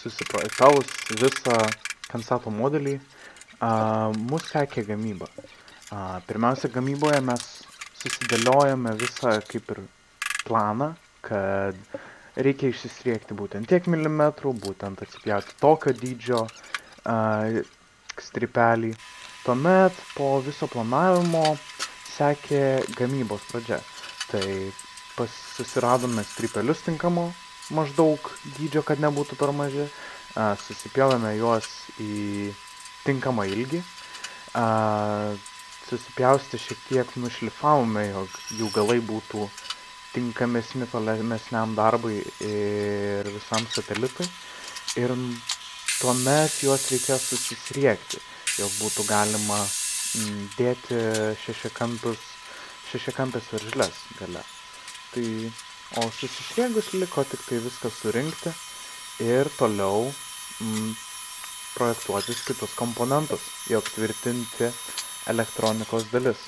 susiprojektavus visą kandidato modelį, mus sekė gamyba. Pirmiausia, gamyboje mes susidėliojame visą kaip ir planą, kad reikia išsisriekti būtent tiek milimetrų, būtent atsipjauti tokio dydžio strypelį. Tuomet po viso planavimo sekė gamybos pradžia. Tai susiradome strypelius tinkamo maždaug dydžio, kad nebūtų per maži. Susipjovėme juos į tinkamą ilgį. Susipjausti šiek tiek nušlifavome, jog jų galai būtų tinkamesni tolimesniam darbui ir visam satelitui. Ir tuomet juos reikėjo susisriekti, jog būtų galima dėti šešiakampės veržles gale. O susisriegus liko tik tai viską surinkti ir toliau projektuotis kitus komponentus, jog tvirtinti elektronikos dalis.